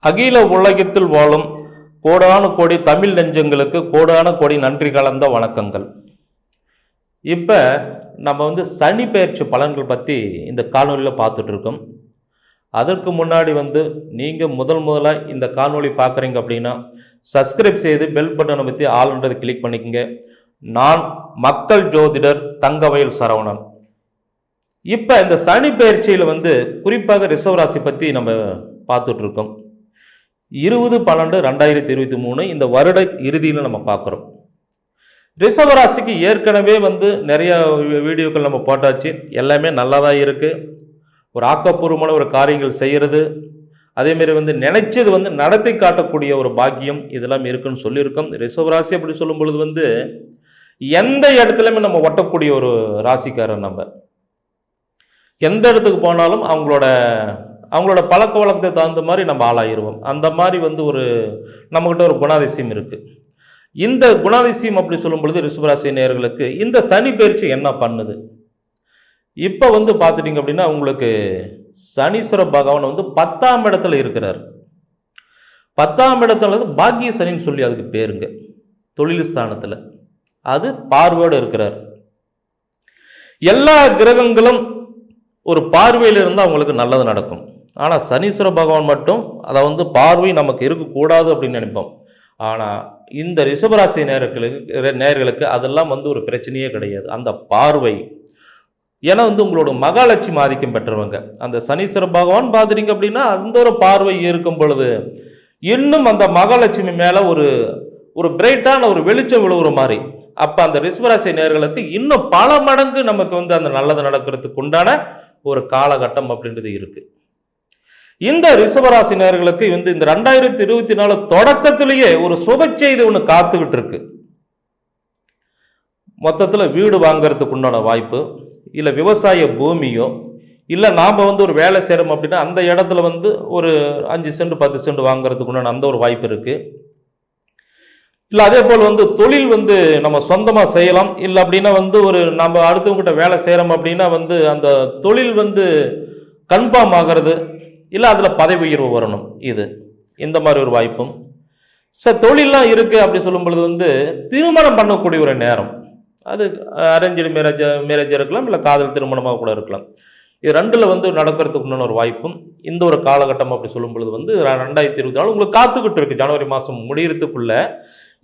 அகில உலகத்தில் வாழும் கோடானு கோடி தமிழ் நெஞ்சங்களுக்கு கோடானு கோடி நன்றி கலந்த வணக்கங்கள். இப்போ நம்ம சனி பெயர்ச்சி பலன்கள் பற்றி இந்த காணொலியில் பார்த்துட்டு இருக்கோம். அதற்கு முன்னாடி நீங்கள் முதலாக இந்த காணொலி பார்க்குறீங்க அப்படின்னா சப்ஸ்கிரைப் செய்து பெல் பட்டனை பற்றி ஆளுன்றதை கிளிக் பண்ணிக்கங்க. நான் மக்கள் ஜோதிடர் தங்கவயல் சரவணன். இப்போ இந்த சனி பெயர்ச்சியில் குறிப்பாக ரிஷவராசி பற்றி நம்ம பார்த்துட்ருக்கோம். 20/12/2023 இந்த வருட இறுதியில் நம்ம பார்க்குறோம். ரிஷவராசிக்கு ஏற்கனவே நிறைய வீடியோக்கள் நம்ம போட்டாச்சு. எல்லாமே நல்லதாக இருக்குது. ஒரு ஆக்கப்பூர்வமான ஒரு காரியங்கள் செய்கிறது, அதேமாரி நினைச்சது நடத்தி காட்டக்கூடிய ஒரு பாக்கியம் இதெல்லாம் இருக்குன்னு சொல்லியிருக்கோம். ரிஷவராசி அப்படி சொல்லும் பொழுது எந்த இடத்துலையுமே நம்ம ஒட்டக்கூடிய ஒரு ராசிக்காரர். நம்ம எந்த இடத்துக்கு போனாலும் அவங்களோட பழக்க வழக்கத்தை தகுந்த மாதிரி நம்ம ஆளாயிருவோம். அந்த மாதிரி ஒரு நம்மகிட்ட ஒரு குணாதிசயம் இருக்குது. இந்த குணாதிசயம் அப்படி சொல்லும் பொழுது ரிஷபராசி நேயர்களுக்கு இந்த சனி பயிற்சி என்ன பண்ணுது? இப்போ பார்த்துட்டிங்க அப்படின்னா உங்களுக்கு சனீஸ்வர பகவான் 10ஆம் இடத்துல இருக்கிறார். 10ஆம் இடத்துல பாக்கிய சனின்னு சொல்லி அதுக்கு பேருங்க. தொழில் ஸ்தானத்தில் அது பார்வையோடு இருக்கிறார். எல்லா கிரகங்களும் ஒரு பார்வையில் இருந்தால் அவங்களுக்கு நல்லது நடக்கும். ஆனால் சனீஸ்வர பகவான் மட்டும் அதை பார்வை நமக்கு இருக்கக்கூடாது அப்படின்னு நினைப்போம். ஆனால் இந்த ரிஷபராசி நேயர்களுக்கு அதெல்லாம் ஒரு பிரச்சனையே கிடையாது. அந்த பார்வை ஏன்னா உங்களோட மகாலட்சுமி ஆதிக்கம் பெற்றவங்க. அந்த சனீஸ்வர பகவான் பார்த்துட்டீங்க அப்படின்னா அந்த ஒரு பார்வை இருக்கும் பொழுது இன்னும் அந்த மகாலட்சுமி மேலே ஒரு பிரைட்டான ஒரு வெளிச்சம் விழுவுற மாதிரி. அப்போ அந்த ரிஷபராசி நேயர்களுக்கு இன்னும் பல மடங்கு நமக்கு அந்த நல்லது நடக்கிறதுக்கு உண்டான ஒரு காலகட்டம் அப்படின்றது இருக்கு. இந்த ரிஷபராசி நேயர்களுக்கு இந்த 2024 தொடக்கத்திலேயே ஒரு சுப செய்தி ஒன்று காத்துக்கிட்டு இருக்கு. மொத்தத்தில் வீடு வாங்கறதுக்கு உண்டான வாய்ப்பு, இல்லை விவசாய பூமியோ, இல்லை நாம் ஒரு வேலை செய்கிறோம் அப்படின்னா அந்த இடத்துல ஒரு 5 சென்ட் 10 சென்ட் வாங்குறதுக்கு உண்டான அந்த ஒரு வாய்ப்பு இருக்கு. இல்லை அதே போல் தொழில் நம்ம சொந்தமாக செய்யலாம். இல்லை அப்படின்னா ஒரு நம்ம அடுத்தவங்கிட்ட வேலை செய்கிறோம் அப்படின்னா அந்த தொழில் கன்ஃபார்ம் ஆகிறது, இல்லை அதில் பதவி உயர்வு வரணும். இந்த மாதிரி ஒரு வாய்ப்பும் தொழிலெலாம் இருக்குது. அப்படி சொல்லும் பொழுது திருமணம் பண்ணக்கூடிய ஒரு நேரம். அது அரேஞ்சு மேரேஜ் இருக்கலாம், இல்லை காதல் திருமணமாக கூட இருக்கலாம். இது ரெண்டில் நடக்கிறதுக்கு ஒரு வாய்ப்பும் இந்த ஒரு காலகட்டம் அப்படி சொல்லும் பொழுது 2024 உங்களுக்கு காத்துக்கிட்டு இருக்கு. ஜனவரி மாதம் முடிகிறதுக்குள்ள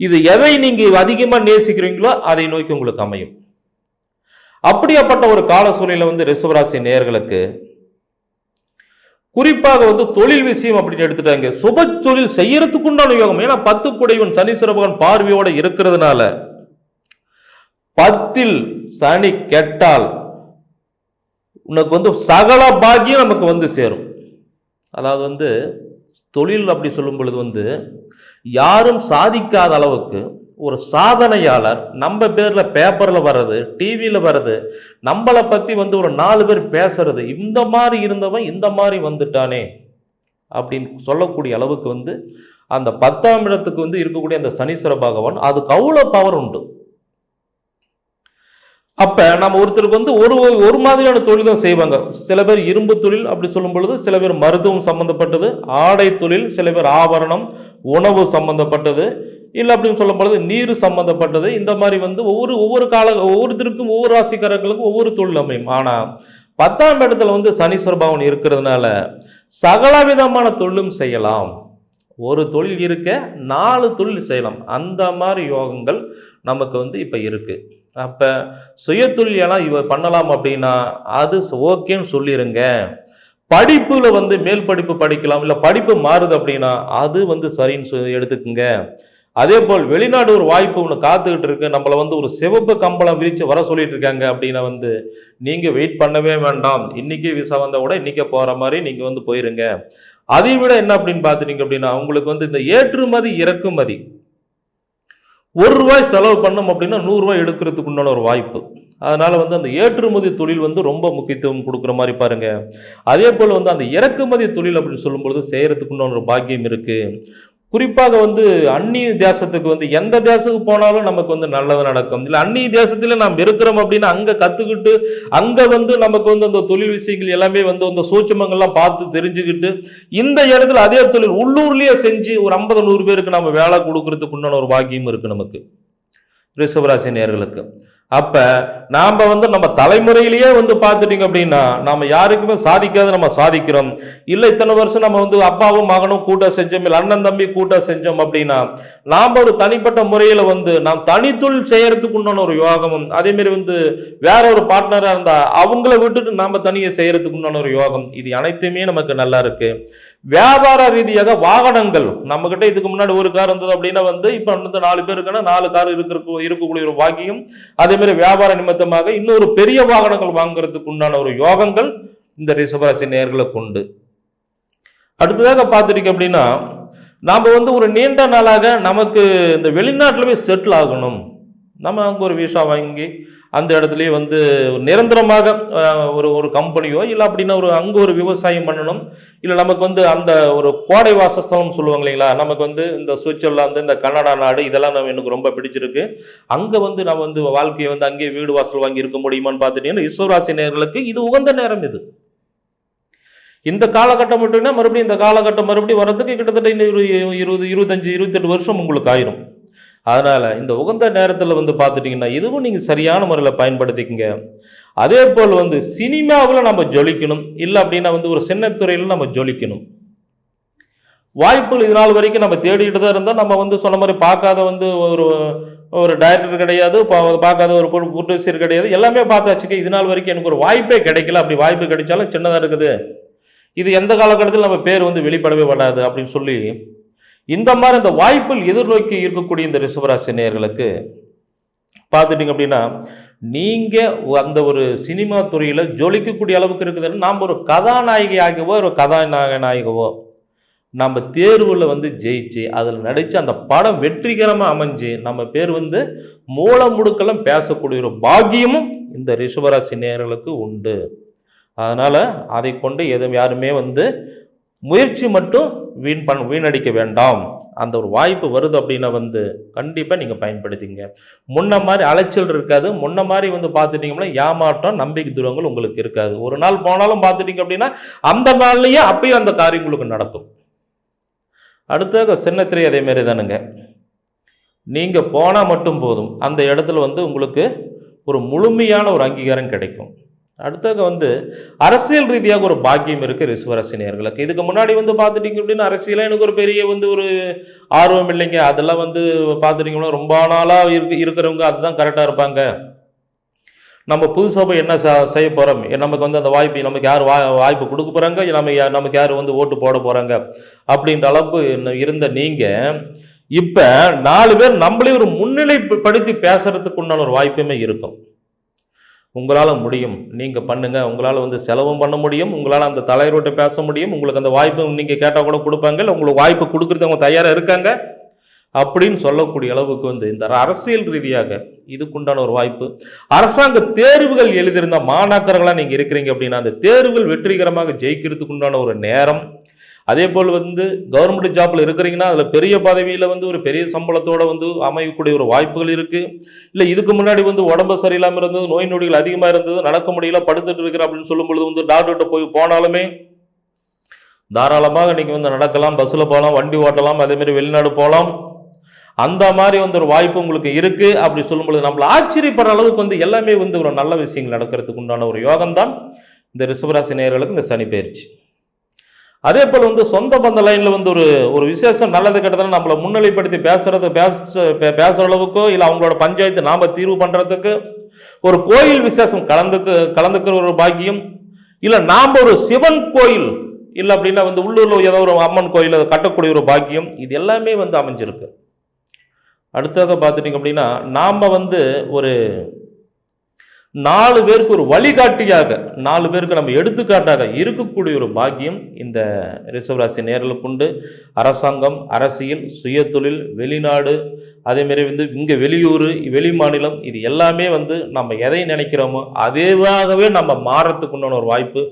இது எதை நீங்கள் அதிகமாக நேசிக்கிறீங்களோ அதை நோக்கி உங்களுக்கு அமையும். அப்படியாப்பட்ட ஒரு கால சூழ்நிலை ரிஷபராசி நேயர்களுக்கு குறிப்பாக தொழில் விஷயம் அப்படின்னு எடுத்துட்டாங்க. சுப தொழில் செய்யறதுக்கு உண்டான யோகம். ஏன்னா 10 குடைவன் சனீஸ்வர பகவான் பார்வையோட இருக்கிறதுனால 10ல் சனி கெட்டால் உனக்கு சகல பாக்கியம் நமக்கு சேரும். அதாவது தொழில் அப்படி சொல்லும் பொழுது யாரும் சாதிக்காத அளவுக்கு ஒரு சாதனையாளர் நம்ம பேர்ல பேப்பர்ல வர்றது, டிவியில வர்றது, நம்மளை பத்தி ஒரு 4 பேர் பேசுறது, இந்த மாதிரி இருந்தவன் இந்த மாதிரி வந்துட்டானே அப்படின்னு சொல்லக்கூடிய அளவுக்கு அந்த 10ஆம் இடத்துக்கு இருக்கக்கூடிய அந்த சனீஸ்வர பகவான் அதுக்கு அவ்வளோ பவர் உண்டு. அப்ப நம்ம ஒருத்தருக்கு ஒரு மாதிரியான தொழில் தான் செய்வாங்க. சில பேர் இரும்பு தொழில் அப்படி சொல்லும் பொழுது, சில பேர் மருத்துவம் சம்பந்தப்பட்டது, ஆடை தொழில், சில பேர் ஆபரணம், உணவு சம்பந்தப்பட்டது, இல்லை அப்படின்னு சொல்லும் பொழுது நீர் சம்பந்தப்பட்டது. இந்த மாதிரி ஒவ்வொருத்தருக்கும் ஒவ்வொரு ராசிக்காரர்களுக்கும் ஒவ்வொரு தொழில் அமையும். ஆனா 10ஆம் இடத்துல சனீஸ்வர பகவான் இருக்கிறதுனால சகலவிதமான தொழிலும் செய்யலாம். ஒரு தொழில் இருக்க 4 தொழில் செய்யலாம். அந்த மாதிரி யோகங்கள் நமக்கு இப்ப இருக்கு. அப்ப சுய தொழில் எல்லாம் பண்ணலாம் அப்படின்னா அது ஓகேன்னு சொல்லிருங்க. படிப்புல மேல் படிப்பு படிக்கலாம், இல்லை படிப்பு மாறுது அப்படின்னா அது சரின்னு எடுத்துக்குங்க. அதே போல் வெளிநாடு ஒரு வாய்ப்பு ஒன்று காத்துக்கிட்டு இருக்கு, நம்மளை ஒரு சிவப்பு கம்பளம் விரிச்சு வர சொல்லிட்டு இருக்காங்க அப்படின்னா நீங்க வெயிட் பண்ணவே வேண்டாம். இன்னைக்கு விசா வந்தா கூட இன்னைக்கே போற மாதிரி நீங்க போயிருங்க. அதை விட என்ன அப்படின்னு பார்த்துட்டீங்க அப்படின்னா உங்களுக்கு இந்த ஏற்றுமதி இறக்குமதி ₹1 செலவு பண்ணோம் அப்படின்னா ₹100 எடுக்கிறதுக்கு உண்டான ஒரு வாய்ப்பு. அதனால அந்த ஏற்றுமதி தொழில் ரொம்ப முக்கியத்துவம் கொடுக்குற மாதிரி பாருங்க. அதே போல் அந்த இறக்குமதி தொழில் அப்படின்னு சொல்லும்பொழுது செய்யறதுக்கு உண்டான ஒரு பாக்கியம் இருக்கு. குறிப்பாக வந்து அந்நிய தேசத்துக்கு வந்து எந்த தேசத்துக்கு போனாலும் நமக்கு வந்து நல்லது நடக்கும். இல்லை அந்நிய தேசத்துல நாம் இருக்கிறோம் அப்படின்னா அங்க கத்துக்கிட்டு அங்க வந்து நமக்கு வந்து அந்த தொழில் விஷயங்கள் எல்லாமே வந்து அந்த சூட்சுமங்கள்லாம் பார்த்து தெரிஞ்சுக்கிட்டு இந்த இடத்துல அதே தொழில் உள்ளூர்லயே செஞ்சு ஒரு 50-100 பேருக்கு நம்ம வேலை கொடுக்கறதுக்கு உண்டான ஒரு பாக்கியம் இருக்கு நமக்கு ரிஷபராசி நேயர்களுக்கு. அப்ப நாம வந்து நம்ம தலைமுறையிலேயே வந்து பார்த்துட்டீங்க அப்படின்னா நாம யாருக்குமே சாதிக்காத நம்ம சாதிக்கிறோம். இல்லை இத்தனை வருஷம் நம்ம வந்து அப்பாவும் மகனும் கூட்டம் செஞ்சோம், இல்லை அண்ணன் தம்பி கூட்டம் செஞ்சோம் அப்படின்னா நாம ஒரு தனிப்பட்ட முறையில வந்து நாம் தனித்தொழில் செய்யறதுக்கு உண்டான ஒரு யோகமும், அதே மாதிரி வந்து வேற ஒரு பார்ட்னரா இருந்தா அவங்கள விட்டுட்டு நாம தனியை செய்யறதுக்கு உண்டான ஒரு யோகம், இது அனைத்துமே நமக்கு நல்லா இருக்கு. வியாபார ரீதியாக வாகனங்கள் நம்ம கிட்ட இதுக்கு முன்னாடி ஒரு கார் இருந்தது அப்படின்னா வந்து இப்ப வந்து 4 பேர் இருக்குன்னா 4 கார் இருக்கக்கூடிய ஒரு பாக்கியம். அதே மாதிரி வியாபார நிமித்தமாக இன்னொரு பெரிய வாகனங்கள் வாங்குறதுக்கு உண்டான ஒரு யோகங்கள் இந்த ரிஷபராசி நேயர்களுக்கு உண்டு. அடுத்ததாக பார்த்துட்டீங்க அப்படின்னா நாம வந்து ஒரு நீண்ட நாளாக நமக்கு இந்த வெளிநாட்டுல போய் செட்டில் ஆகணும், நம்ம அங்க ஒரு விசா வாங்கி அந்த இடத்துலயே வந்து நிரந்தரமாக ஒரு ஒரு கம்பெனியோ இல்லை அப்படின்னா ஒரு அங்கே ஒரு விவசாயம் பண்ணணும், இல்லை நமக்கு வந்து அந்த ஒரு கோடை வாசஸ்தலம் சொல்லுவாங்க இல்லைங்களா, நமக்கு வந்து இந்த சுவிட்சர்லாந்து இந்த கனடா நாடு இதெல்லாம் எனக்கு ரொம்ப பிடிச்சிருக்கு, அங்கே வந்து நம்ம வந்து வாழ்க்கையை வந்து அங்கேயே வீடு வாசல் வாங்கி இருக்க முடியுமான்னு பார்த்துட்டீங்கன்னா ரிஷபராசி நேயர்களுக்கு இது உகந்த நேரம். இது இந்த காலகட்டம் மட்டும்னா மறுபடியும் இந்த காலகட்டம் மறுபடியும் வர்றதுக்கு கிட்டத்தட்ட இன்னும் 20, 25, 28 வருஷம் உங்களுக்கு ஆயிரும். அதனால இந்த உகந்த நேரத்தில் வந்து பார்த்துட்டீங்கன்னா இதுவும் நீங்கள் சரியான முறையில் பயன்படுத்திக்கங்க. அதே போல் வந்து சினிமாவில் நம்ம ஜொலிக்கணும், இல்லை அப்படின்னா வந்து ஒரு சின்ன துறையில் நம்ம ஜொலிக்கணும். வாய்ப்புகள் இது நாள் வரைக்கும் நம்ம தேடிட்டு தான் இருந்தால் நம்ம வந்து சொன்ன மாதிரி பார்க்காத வந்து ஒரு ஒரு டைரக்டர் கிடையாது, பார்க்காத ஒரு ப்ரொடியூசர் கிடையாது, எல்லாமே பார்த்தாச்சுக்க இது நாள் வரைக்கும் எனக்கு ஒரு வாய்ப்பே கிடைக்கல. அப்படி வாய்ப்பு கிடைச்சாலும் சின்னதாக இருக்குது, இது எந்த காலகட்டத்தில் நம்ம பேர் வந்து வெளிப்படவே படாது அப்படின்னு சொல்லி இந்த மாதிரி இந்த வாய்ப்பில் எதிர்நோக்கி இருக்கக்கூடிய இந்த ரிஷபராசி நேயர்களுக்கு பார்த்துட்டீங்க அப்படின்னா நீங்க அந்த ஒரு சினிமா துறையில ஜொலிக்கக்கூடிய அளவுக்கு இருக்குதுன்னு நாம் ஒரு கதாநாயகியாகவோ ஒரு கதாநாயகனாகவோ நம்ம தேர்வுல வந்து ஜெயிச்சு அதில் நடிச்சு அந்த படம் வெற்றிகரமா அமைஞ்சு நம்ம பேர் வந்து மூல முடுக்கெல்லாம் பேசக்கூடிய ஒரு பாக்கியமும் இந்த ரிஷபராசி நேயர்களுக்கு உண்டு. அதனால அதை கொண்டு எதுவும் யாருமே வந்து முயற்சி மட்டும் வீணடிக்க வேண்டாம். அந்த ஒரு வாய்ப்பு வருது அப்படின்னா வந்து கண்டிப்பாக நீங்கள் பயன்படுத்திங்க. முன்ன மாதிரி அலைச்சல் இருக்காது, முன்ன மாதிரி வந்து பார்த்துட்டீங்கன்னா ஏமாற்றம் நம்பிக்கை துரோகங்கள் உங்களுக்கு இருக்காது. ஒரு நாள் போனாலும் பார்த்துட்டீங்க அப்படின்னா அந்த நாள்லயே அப்பயும் அந்த காரியம் உங்களுக்கு நடக்கும். அடுத்த சின்னத்திரை அதே மாதிரி தானுங்க, நீங்கள் போனால் மட்டும் போதும் அந்த இடத்துல வந்து உங்களுக்கு ஒரு முழுமையான ஒரு அங்கீகாரம் கிடைக்கும். அடுத்தது வந்து அரசியல் ரீதியாக ஒரு பாக்கியம் இருக்கு ரிஷபராசி நேயர்களுக்கு. இதுக்கு முன்னாடி வந்து பார்த்துட்டீங்க அப்படின்னா அரசியல எனக்கு ஒரு பெரிய வந்து ஒரு ஆர்வம் இல்லைங்க, அதெல்லாம் வந்து பார்த்துட்டீங்கன்னா ரொம்ப நாளாக இருக்கிறவங்க அதுதான் கரெக்டாக இருப்பாங்க. நம்ம புதுசாக போய் என்ன செய்ய போகிறோம், நமக்கு வந்து அந்த வாய்ப்பு நமக்கு யார் வாய்ப்பு கொடுக்க போகிறாங்க, நமக்கு யார் வந்து ஓட்டு போட போகிறாங்க அப்படின்ற அளவுக்கு இருந்த நீங்கள் இப்போ 4 பேர் நம்மளே ஒரு முன்னிலைப்படுத்தி பேசுறதுக்கு உண்டான ஒரு வாய்ப்புமே இருக்கும். உங்களால் முடியும், நீங்கள் பண்ணுங்கள், உங்களால் வந்து செலவும் பண்ண முடியும், உங்களால் அந்த தலைவர்கிட்ட பேச முடியும், உங்களுக்கு அந்த வாய்ப்பு நீங்கள் கேட்டால் கூட கொடுப்பாங்க, இல்லை உங்களுக்கு வாய்ப்பு கொடுக்குறது அவங்க தயாராக இருக்காங்க அப்படின்னு சொல்லக்கூடிய அளவுக்கு வந்து இந்த அரசியல் ரீதியாக இதுக்குண்டான ஒரு வாய்ப்பு. அரசாங்க தேர்வுகள் எழுதியிருந்த மாணாக்கர்களாக நீங்கள் இருக்கிறீங்க அப்படின்னா அந்த தேர்வுகள் வெற்றிகரமாக ஜெயிக்கிறதுக்கு உண்டான ஒரு நேரம். அதே போல் வந்து கவர்மெண்ட் ஜாப்ல இருக்கிறீங்கன்னா அதில் பெரிய பதவியில் வந்து ஒரு பெரிய சம்பளத்தோட வந்து அமையக்கூடிய ஒரு வாய்ப்புகள் இருக்கு. இல்லை இதுக்கு முன்னாடி வந்து உடம்பு சரியில்லாமல் இருந்தது, நோய் நொடிகள் அதிகமாக இருந்தது, நடக்க முடியல, படுத்துட்டு இருக்கிற அப்படின்னு சொல்லும் பொழுது வந்து டாக்டர்கிட்ட போனாலுமே தாராளமாக நீங்கள் வந்து நடக்கலாம், பஸ்ஸில் போகலாம், வண்டி ஓட்டலாம், அதே மாதிரி வெளிநாடு போகலாம். அந்த மாதிரி வந்து ஒரு வாய்ப்பு உங்களுக்கு இருக்கு. அப்படி சொல்லும் பொழுது நம்மள ஆச்சரியப்படுற அளவுக்கு வந்து எல்லாமே வந்து ஒரு நல்ல விஷயங்கள் நடக்கிறதுக்கு உண்டான ஒரு யோகம் தான் இந்த ரிஷபராசி நேயர்களுக்கு இந்த சனி பயிற்சி. அதே போல் வந்து சொந்த பந்த லைன்ல வந்து ஒரு விசேஷம் நல்லது கெட்டதுன்னு நம்மளை முன்னிலைப்படுத்தி பேசுற அளவுக்கோ இல்லை அவங்களோட பஞ்சாயத்து நாம தீர்வு பண்றதுக்கு ஒரு கோயில் விசேஷம் கலந்துக்கிற ஒரு பாக்கியம், இல்லை நாம் ஒரு சிவன் கோயில் இல்லை அப்படின்னா வந்து உள்ளூர்ல ஏதோ ஒரு அம்மன் கோயில் கட்டக்கூடிய ஒரு பாக்கியம், இது எல்லாமே வந்து அமைஞ்சிருக்கு. அடுத்ததாக பார்த்துட்டீங்க அப்படின்னா நாம வந்து ஒரு 4 பேருக்கு ஒரு வழிகாட்டியாக 4 பேருக்கு நம்ம எடுத்துக்காட்டாக இருக்கக்கூடிய ஒரு பாக்கியம் இந்த ரிஷபராசி நேயர்களுக்கு உண்டு. அரசாங்கம், அரசியல், சுயதொழில், வெளிநாடு, அதேமாரி வந்து இங்கே வெளியூர், வெளி மாநிலம், இது எல்லாமே வந்து நம்ம எதை நினைக்கிறோமோ அதேவாகவே நம்ம மாறத்துக்கு உண்டான ஒரு வாய்ப்பு.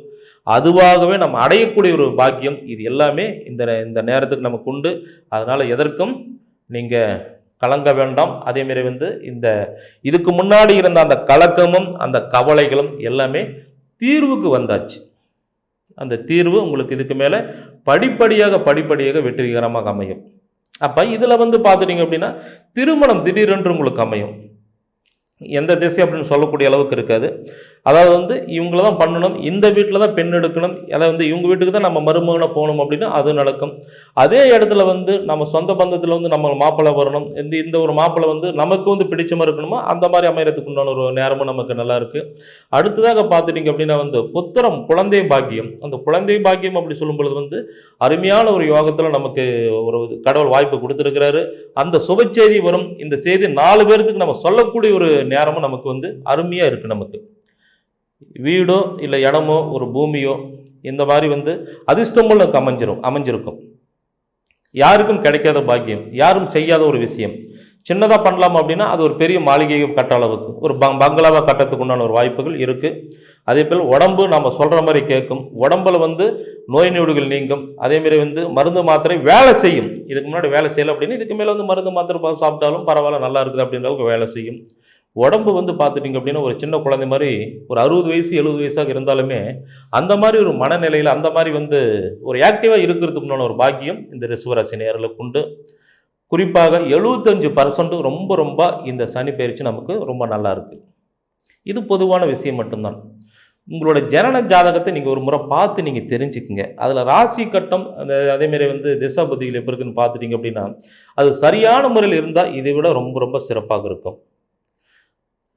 அதுவாகவே நம்ம அடையக்கூடிய ஒரு பாக்கியம் இது எல்லாமே இந்த நேரத்துக்கு நமக்கு உண்டு. அதனால் எதற்கும் நீங்கள் கலங்க வேண்டாம். அதேமாரி இதுக்கு முன்னாடி இருந்த அந்த கலக்கமும் அந்த கவலைகளும் எல்லாமே தீர்வுக்கு வந்தாச்சு. அந்த தீர்வு உங்களுக்கு இதுக்கு மேலே படிப்படியாக வெற்றிகரமாக அமையும். அப்போ இதில் பார்த்துட்டிங்க அப்படின்னா திருமணம் திடீரென்று உங்களுக்கு அமையும். எந்த திசை அப்படின்னு சொல்லக்கூடிய அளவுக்கு இருக்காது. அதாவது இவங்கள தான் பண்ணணும், இந்த வீட்டில் தான் பெண் எடுக்கணும், அதாவது இவங்க வீட்டுக்கு தான் நம்ம மருமகனை போகணும் அப்படின்னா அது நடக்கும். அதே இடத்துல நம்ம சொந்த பந்தத்தில் நம்ம மாப்பிள்ளை வரணும், இந்த ஒரு மாப்பிள்ளை நமக்கு பிடிச்சமாக இருக்கணுமோ அந்த மாதிரி அமையறதுக்கு உண்டான ஒரு நேரமும் நமக்கு நல்லா இருக்குது. அடுத்ததாக பார்த்துட்டிங்க அப்படின்னா புத்திரம் குழந்தை பாக்கியம். அந்த குழந்தை பாக்கியம் அப்படி சொல்லும் பொழுது அருமையான ஒரு யோகத்தில் நமக்கு ஒரு கடவுள் வாய்ப்பு கொடுத்துருக்கிறாரு. அந்த சுப செய்தி வரும். இந்த செய்தி 4 பேர்த்துக்கு நம்ம சொல்லக்கூடிய ஒரு நேரமும் நமக்கு அருமையாக இருக்குது. நமக்கு வீடோ இல்லை இடமோ ஒரு பூமியோ இந்த மாதிரி அதிர்ஷ்டமும் நமக்கு அமைஞ்சிருக்கும். யாருக்கும் கிடைக்காத பாக்கியம், யாரும் செய்யாத ஒரு விஷயம். சின்னதாக பண்ணலாம் அப்படின்னா அது ஒரு பெரிய மாளிகையை கட்ட அளவுக்கு ஒரு பங்களாவாக கட்டத்துக்கு உண்டான ஒரு வாய்ப்புகள் இருக்குது. அதே போல் உடம்பு நம்ம சொல்கிற மாதிரி கேட்கும், உடம்புல நோய் நொடிகள் நீங்கும். அதேமாரி மருந்து மாத்திரை வேலை செய்யும். இதுக்கு முன்னாடி வேலை செய்யலை அப்படின்னா இதுக்கு மேலே மருந்து மாத்திரை சாப்பிட்டாலும் பரவாயில்ல, நல்லா இருக்குது அப்படின்ற அளவுக்கு வேலை செய்யும். உடம்பு பார்த்துட்டிங்க அப்படின்னா ஒரு சின்ன குழந்தை மாதிரி ஒரு 60 வயசு 70 வயசாக இருந்தாலுமே அந்த மாதிரி ஒரு மனநிலையில் அந்த மாதிரி ஒரு ஆக்டிவாக இருக்கிறதுக்குண்டான ஒரு பாக்கியம் இந்த ரிஷபராசி நேயர்களுக்கு உண்டு. குறிப்பாக 75% ரொம்ப இந்த சனி பயிற்சி நமக்கு ரொம்ப நல்லா இருக்குது. இது பொதுவான விஷயம் மட்டும்தான். உங்களோட ஜனன ஜாதகத்தை நீங்கள் ஒரு முறை பார்த்து நீங்கள் தெரிஞ்சுக்குங்க. அதில் ராசி கட்டம் அதேமாரி திசாபதிகள் எப்படி இருக்குன்னு பார்த்துட்டிங்க அப்படின்னா அது சரியான முறையில் இருந்தால் இதை விட ரொம்ப சிறப்பாக இருக்கும்.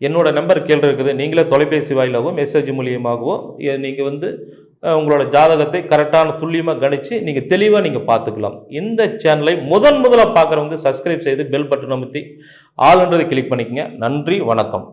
என்னோட நம்பர் கீழே இருக்குது. நீங்களே தொலைபேசி வாயிலாகவோ மெசேஜ் மூலியமாகவோ நீங்கள் உங்களோட ஜாதகத்தை கரெக்டான துல்லியமாக கணித்து நீங்கள் தெளிவாக நீங்கள் பார்த்துக்கலாம். இந்த சேனலை முதலாக பார்க்குறவங்க சப்ஸ்கிரைப் செய்து பெல் பட்டன் அமுத்தி ஆல்ன்றதை கிளிக் பண்ணிக்கங்க. நன்றி, வணக்கம்.